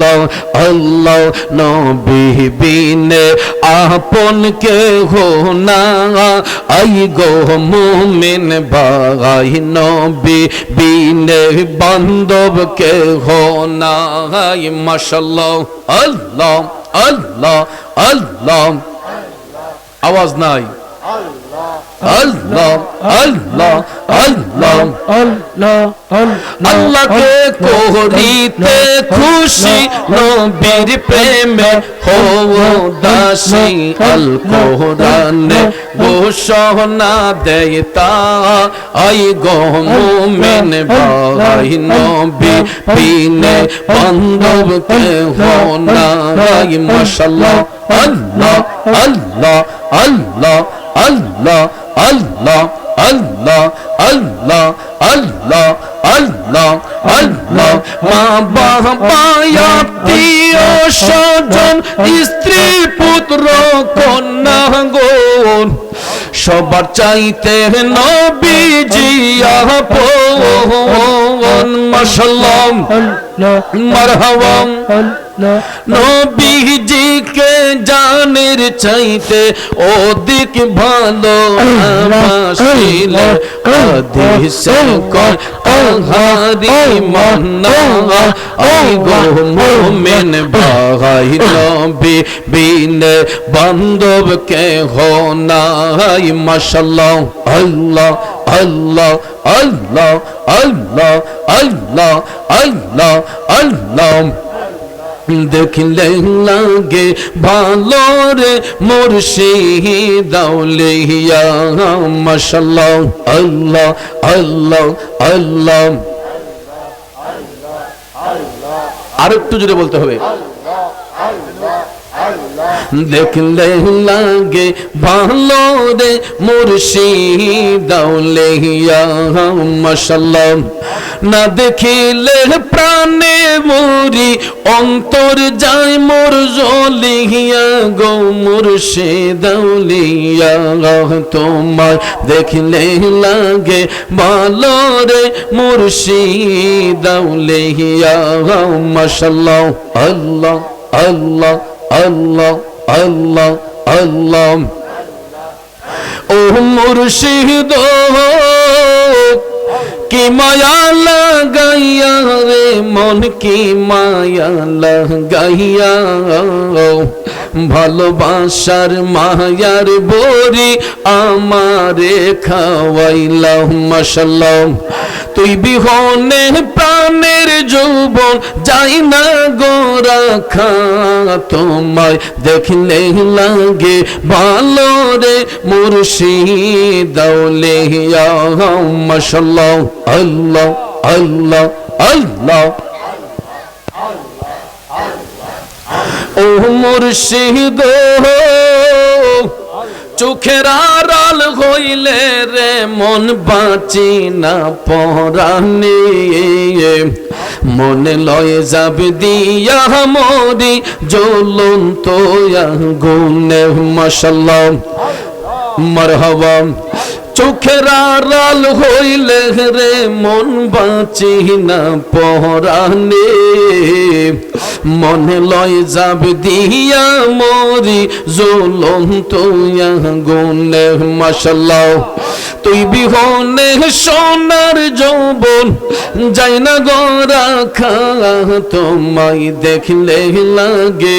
আল্লাহ নবী বিনে আপন কেহ না আই গো মুমিন ভাই নবী বিনে বান্ধব কেহ না মাশাআল্লাহ আল্লাহ আল্লাহ আল্লাহ আওয়াজ নাই আল্লাহ আল্লাহ আল্লাহ আল্লাহ আল্লাহকে করিতে খুশি নবীর প্রেমে হও দাসী আল কোরআনে ঘোষণা দেয় তা আই গো মুমিন ভাই নবী বিনে বান্ধব কেহ নাই মাশাআল্লাহ আল্লাহ আল্লাহ আল্লাহ আল্লাহ আল্লাহ আল্লাহ আল্লাহ আল্লাহ আল্লাহ আল্লাহ মা বাবা আত্মীয় স্বজন স্ত্রী পুত্র কন্যা গণ সবার চাইতে নবীজি আপন মাশাআল্লাহ মারহাবা নবীজিকে জানের চাইতে অধিক ভালো বাসিলে হাদিসে কয় আহারি মান্না আই গো মুমিন ভাই নবী বিনে বান্ধব কেহ নাই মাশাআল্লাহ আল্লাহ আল্লাহ আল্লাহ আল্লাহ আল্লাহ আল্লাহ আল্লাহ দেখলে লাগে ভালো রে মুর্শিদ আউলিয়া মাশাআল্লাহ আল্লাহ আল্লাহ আল্লাহ আরেকটু জোরে বলতে হবে দেখলে লাগে ভালো রে মুর্শিদ আউলিয়া মাশাআল্লাহ না দেখিলে প্রাণে মরি অন্তর যায় মোর জ্বলিয়া গো মুর্শিদ আউলিয়া তোমার দেখলে লাগে ভালো রে মুর্শিদ আউলিয়া মাশাআল্লাহ আল্লাহ আল্লাহ আল্লাহ আল্লাহ আল্লাহ ও মুর্শিদ কি মায়া লাগাইয়া রে মন কি মায়া লাগাইয়া ভালোবাসার মায়ার বরি আমারে খাওয়াইলা মাশাআল্লাহ তুই বিহনে প্রাণের যৌবন যাই না গোরা খা তোমায় দেখলে লাগে ভালো রে মুর্শিদ আউলিয়া মাশাআল্লাহ আল্লাহ আল্লাহ আল্লাহ ও মুর্শিদ চোখের আড়াল হইলে রে মন বাঁচি না পরাণে মনে লয়ে যাবে দিয়া মরি জ্বলন্ত আগুনে মাশাআল্লাহ মারহাবা চোখের আড়াল হইলে রে মন বাঁচি না পরাণে মনে লয় যাব দিয়া মরি জ্বলন্ত আগুনে মাশাআল্লাহ তুই বিহনে সোনার যৌবন যাই না গোরা খা তোমায় দেখলে লাগে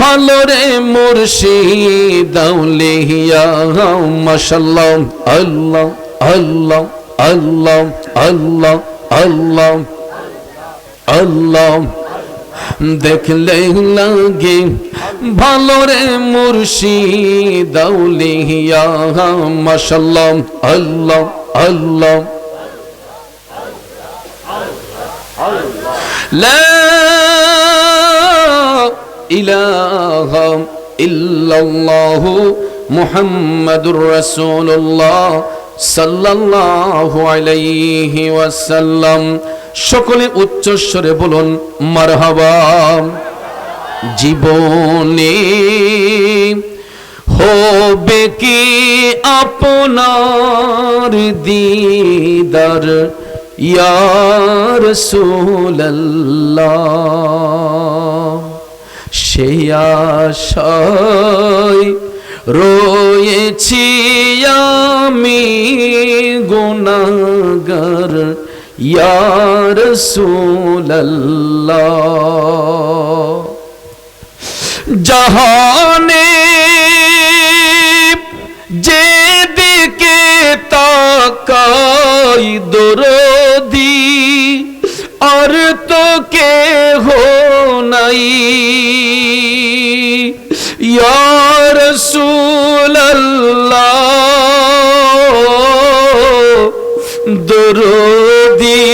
ভালো রে মুর্শিদ আউলিয়া মাশাআল্লাহ আল্লাহ আল্লাহ আল্লাহ আল্লাহ আল্লাহ আল্লাহ দেখলে লাগে ভালো রে মুর্শিদ আউলিয়া মাশাআল্লাহ আল্লাহ আল্লাহ লা ইলাহা ইল্লাল্লাহু মুহাম্মাদুর রাসূলুল্লাহ সাল্লাল্লাহু আলাইহি ওয়াসাল্লাম সকলে উচ্চ স্বরে বলুন মারহাবা জীবনে হবে কি আপনার দিদার ইয়া রাসূলুল্লাহ। সেই আশায় রয়েছি আমি গুনাহগার, ইয়া রাসূলুল্লাহ। জাহানে যেদিকে তাকাই দরদি, আর তো কেহ নাই, ইয়া রাসূলুল্লাহ। দরদি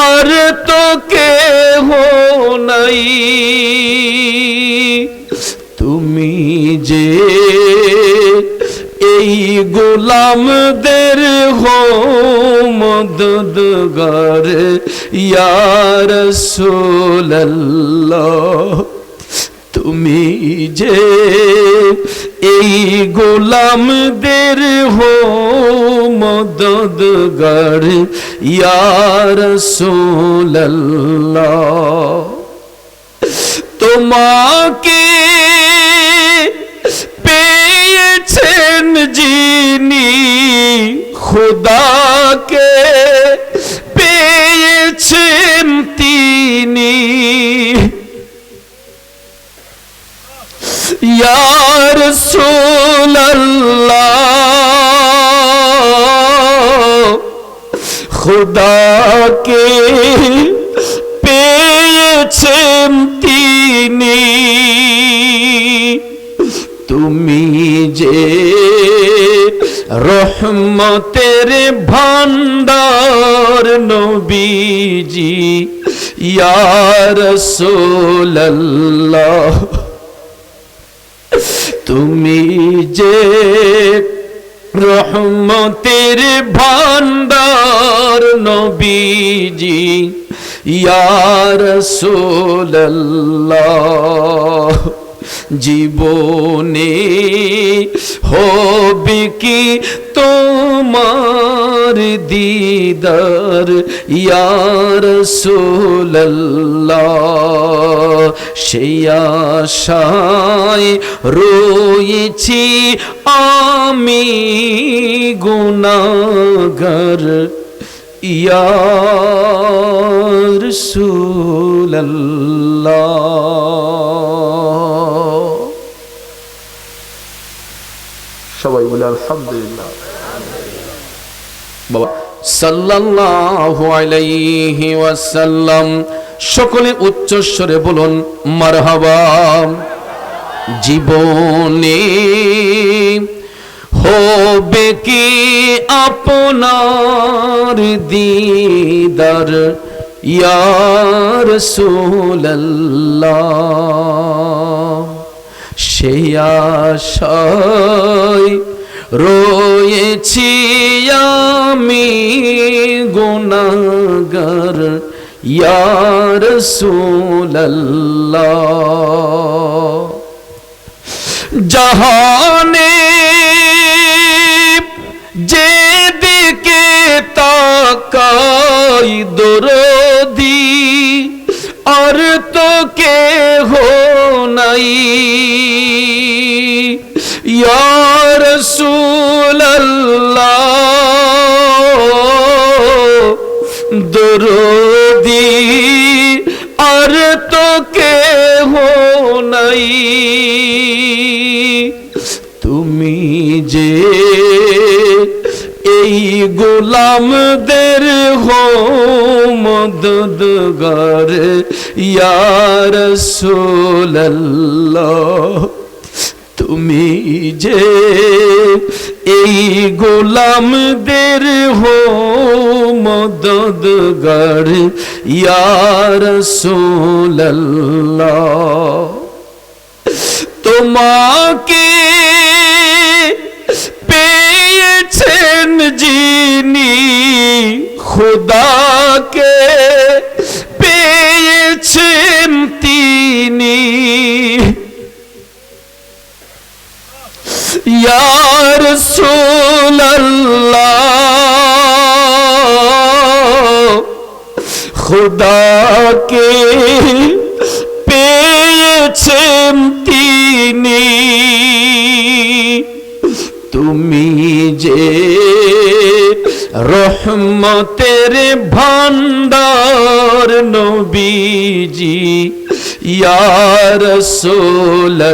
আর তো কেহ নাই, তুমি যে এই গোলামদের হো মদদগার, ইয়া রাসূলুল্লাহ। তুমি যে এই গোলামদের হো মদদগার, ইয়া রাসূলুল্লাহ। তোমাকে পেয়েছেন যিনি, খোদাকে পেয়েছেন তিনি, ইয়া রাসূলুল্লাহ। খোদাকে পেয়েছেন তিনি, তুমি যে রহমতের ভান্ডার নবীজি, ইয়া রাসূলুল্লাহ। তুমি যে রহমতের ভান্ডার নবীজি, ইয়া রাসূলুল্লাহ। জীবনে হবে কি তোমার দিদার, ইয়া রাসূলুল্লাহ। সেই আশায় রয়েছি আমি গুনাহগার, ইয়া রাসূলুল্লাহ। সবাই বলে আলহামদুলিল্লাহ। বাবা সাল্লাল্লাহু আলাইহি ওয়াসাল্লাম। সকলে উচ্চস্বরে বলুন মারহাবা। জীবনে হবে কি আপনার দিদার, ইয়া রাসূলুল্লাহ। সেই আশায় রয়েছি আমি গুনাহগার, ইয়া রাসূলুল্লাহ। জাহানে যেদিকে তাকাই দরদি, আর তো কেহ নাই, ইয়া রাসূলুল্লাহ। দরদি আর তো কেহ নাই, তুমি যে এই গোলামদের হো মদদগার, ইয়া রাসূলুল্লাহ। তুমি যে এই গোলামদের হো মদদগার, ইয়া রাসূলুল্লাহ। তোমাকে পেয়েছেন যিনি, খোদাকে পেয়েছেন তিনি, ইয়া রাসূলুল্লাহ। খোদাকে পেয়েছেন তিনি, তুমি যে রহমতের ভান্ডার নবীজি ইয়া রাসূলুল্লাহ,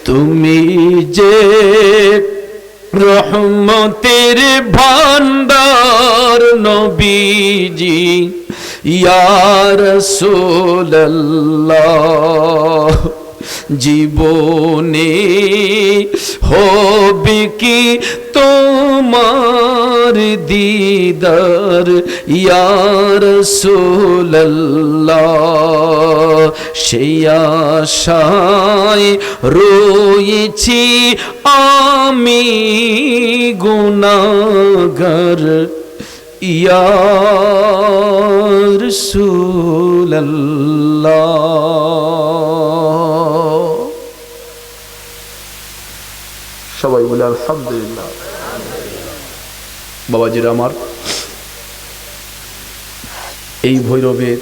তুমি যে রহমতের ভান্ডার নবীজি ইয়া রাসূলুল্লাহ, জীবনে হবে কি তোমার দিদার ইয়া রাসূলুল্লাহ, সেই আশায় রয়েছি আমি গুনাহগার ইয়া রাসূলুল্লাহ। সবাই বলে আলহামদুলিল্লাহ। বাবাজিরা আমার, এই ভৈরবের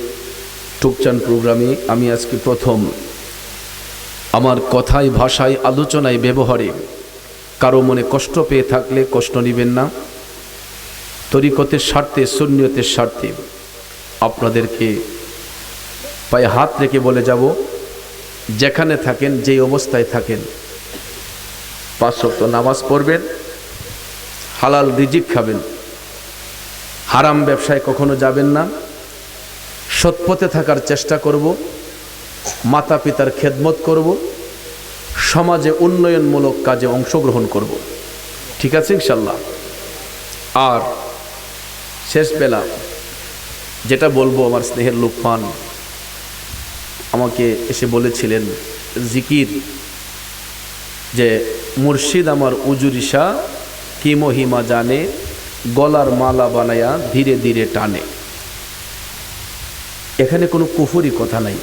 টুকচান প্রোগ্রামে আমি আজকে প্রথম আমার কথায়, ভাষায়, আলোচনায়, ব্যবহারে কারো মনে কষ্ট পেয়ে থাকলে কষ্ট নেবেন না। তরিকতের স্বার্থে, সুন্নিয়তের স্বার্থে আপনাদেরকে পায়ে হাত রেখে বলে যাব, যেখানে থাকেন, যেই অবস্থায় থাকেন, 5 ওয়াক্ত নামাজ পড়বেন, হালাল রিজিক খাবেন, হারাম ব্যবসায় কখনো যাবেন না, সৎপথে থাকার চেষ্টা করব, মাতা পিতার খেদমত করব, সমাজে উন্নয়নমূলক কাজে অংশগ্রহণ করব। ঠিক আছে ইনশাল্লাহ। আর শেষ বেলা যেটা বলবো, আমার স্নেহের লোকমান আমাকে এসে বলেছিলেন জিকির, যে মুর্শিদ আমার উজুরিশা কি মহিমা জানে, গলার মালা বানায়া ধীরে ধীরে টানে। এখানে কোনো কুফরি কথা নাই,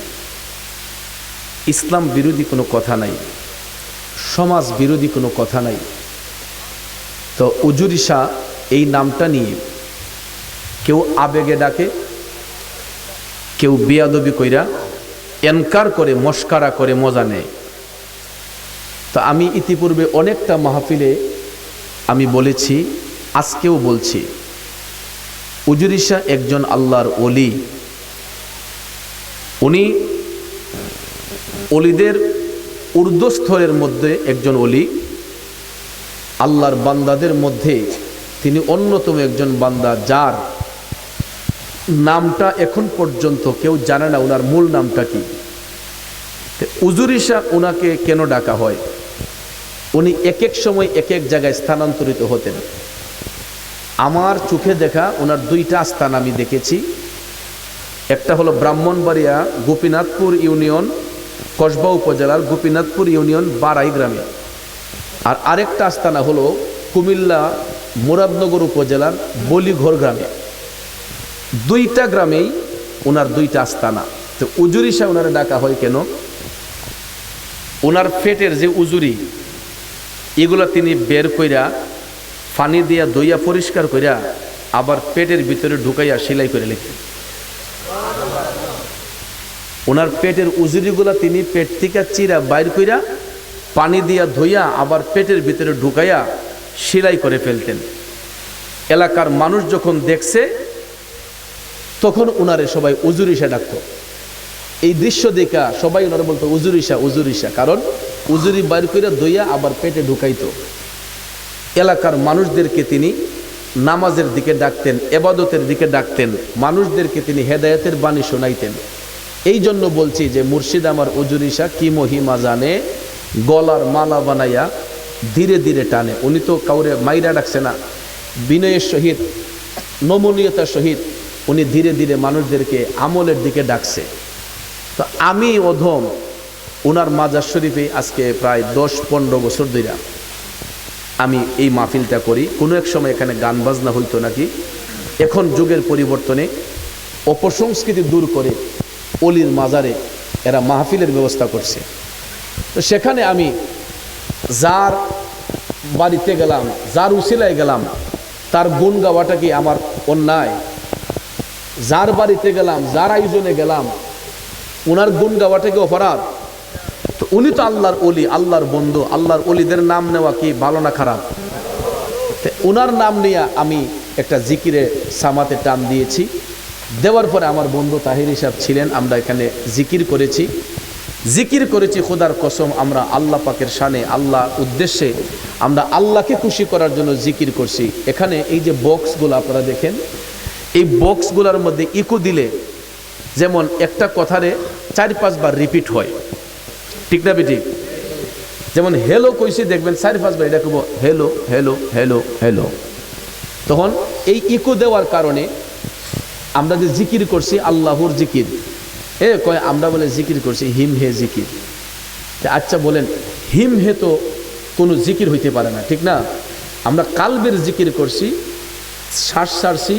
ইসলাম বিরোধী কোনো কথা নাই, সমাজ বিরোধী কোনো কথা নাই। তো উজুরিশা এই নামটা নিয়ে কেউ আবেগে ডাকে, কেউ বেয়াদবি কইরা এনকার করে, মস্কারা করে মজা নেয়। তো আমি ইতিপূর্বে অনেকটা মাহফিলে আমি বলেছি, আজকেও বলছি, উজুরিশা একজন আল্লাহর ওলি। উনি অলিদের ঊর্ধ্বস্তরের মধ্যে একজন অলি, আল্লাহর বান্দাদের মধ্যে তিনি অন্যতম একজন বান্দা, যার নামটা এখন পর্যন্ত কেউ জানে না ওনার মূল নামটা কি। উজুরিশা ওনাকে কেন ডাকা হয়? উনি এক এক সময় এক এক জায়গায় স্থানান্তরিত হতেন। আমার চোখে দেখা ওনার 2টা আস্থান আমি দেখেছি। একটা হলো ব্রাহ্মণবাড়িয়া গোপীনাথপুর ইউনিয়ন, কসবা উপজেলার গোপীনাথপুর ইউনিয়ন বারাই গ্রামে, আর আরেকটা আস্তানা হলো কুমিল্লা মুরাদনগর উপজেলার বলিঘর গ্রামে। 2টা গ্রামেই ওনার 2টা আস্তানা। তো উজুরিশা ওনারা ডাকা হয় কেন? ওনার পেটের যে উজুরি, এগুলো তিনি বের কইরা পানি দিয়া দইয়া পরিষ্কার কইরা আবার পেটের ভিতরে ঢুকাইয়া সেলাই করে লেখেন। ওনার পেটের উজুরিগুলা তিনি পেট থেকে চিরা বাইর কইরা পানি দিয়া ধুইয়া আবার পেটের ভিতরে ঢুকাইয়া সেলাই করে ফেলতেন। এলাকার মানুষ যখন দেখছে তখন ওনারে সবাই উজুরিশা ডাকত। এই দৃশ্য দেখা সবাই ওনারা বলতো উজুরিশা উজুরিশা, কারণ উজুরি বাইর কইরা ধুইয়া আবার পেটে ঢুকাইতো। এলাকার মানুষদেরকে তিনি নামাজের দিকে ডাকতেন, এবাদতের দিকে ডাকতেন, মানুষদেরকে তিনি হেদায়েতের বাণী শোনাইতেন। এই জন্য বলছি যে মুর্শিদ আমার উজুরিশা কি মহিমা জানে, গলার মালা বানাইয়া ধীরে ধীরে টানে। উনি তো কাউরে মাইরা ডাকছে না, বিনয়ের সহিত, নমনীয়তার সহিত উনি ধীরে ধীরে মানুষদেরকে আমলের দিকে ডাকছে। তো আমি অধম ওনার মাজার শরীফে আজকে প্রায় 10-15 বছর ধরে আমি এই মাহফিলটা করি। কোনো এক সময় এখানে গান বাজনা হইতো নাকি, এখন যুগের পরিবর্তনে অপসংস্কৃতি দূর করে অলির মাজারে এরা মাহফিলের ব্যবস্থা করছে। তো সেখানে আমি যার বাড়িতে গেলাম, যার উসিলায় গেলাম, তার গুণ গাওয়াটা কি আমার অন্যায়। যার বাড়িতে গেলাম, যার আয়োজনে গেলাম, ওনার গুণ গাওয়াটা কি অপরাধ? তো উনি তো আল্লাহর ওলি, আল্লাহর বন্ধু। আল্লাহর ওলিদের নাম নেওয়া কি ভালো না খারাপ? ওনার নাম নিয়ে আমি একটা জিকিরে সামাতে টান দিয়েছি। দেওয়ার পরে আমার বন্ধু তাহির সাহেব ছিলেন, আমরা এখানে জিকির করেছি খোদার কসম। আমরা আল্লাহ পাকের শানে, আল্লাহ উদ্দেশ্যে, আমরা আল্লাহকে খুশি করার জন্য জিকির করছি। এখানে এই যে বক্সগুলো আপনারা দেখেন, এই বক্সগুলোর মধ্যে ইকো দিলে যেমন একটা কথারে 4-5 বার রিপিট হয়, ঠিক না বেঠিক? যেমন হেলো কইছি, দেখবেন 4-5 বার এটা কব হেলো হেলো হেলো হেলো। তখন এই ইকো দেওয়ার কারণে আমরা যে জিকির করছি আল্লাহর জিকির, কয় আমরা বলে জিকির করছি হিম হে জিকির। আচ্ছা বলেন, হিম হে তো কোনো জিকির হইতে পারে না, ঠিক না? আমরা কালবের জিকির করছি, শ্বাস ছাড়ছি,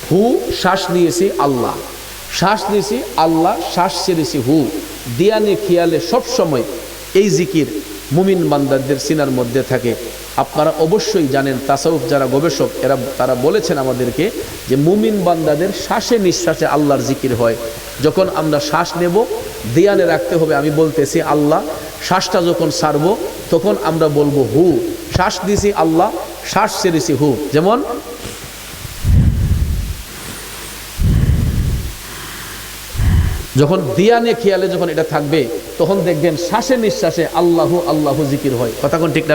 হু, শ্বাস নিয়েছি আল্লাহ, শ্বাস নিয়েছি আল্লাহ, শ্বাস ছেড়েছি হু। দিয়ানে খেয়ালে সবসময় এই জিকির মুমিন বান্দাদের সিনার মধ্যে থাকে। আপনারা অবশ্যই জানেন, তাসাউফ যারা গবেষক তারা বলেছেন আমাদেরকে যে মুমিন বান্দাদের শ্বাসে নিঃশ্বাসে আল্লাহর জিকির হয়। যখন আমরা শ্বাস নেব দিয়ানে রাখতে হবে, আমি বলতেছি আল্লাহ, শ্বাসটা যখন ছাড়ব তখন আমরা বলবো হু। শ্বাস দিয়েছি আল্লাহ, শ্বাস ছেড়েছি হু। যেমন যখন দিয়ানে খেয়ালে যখন এটা থাকবে তখন দেখবেন শ্বাসে নিঃশ্বাসে আল্লাহু আল্লাহু জিকির হয়। কথা কোন ঠিক না?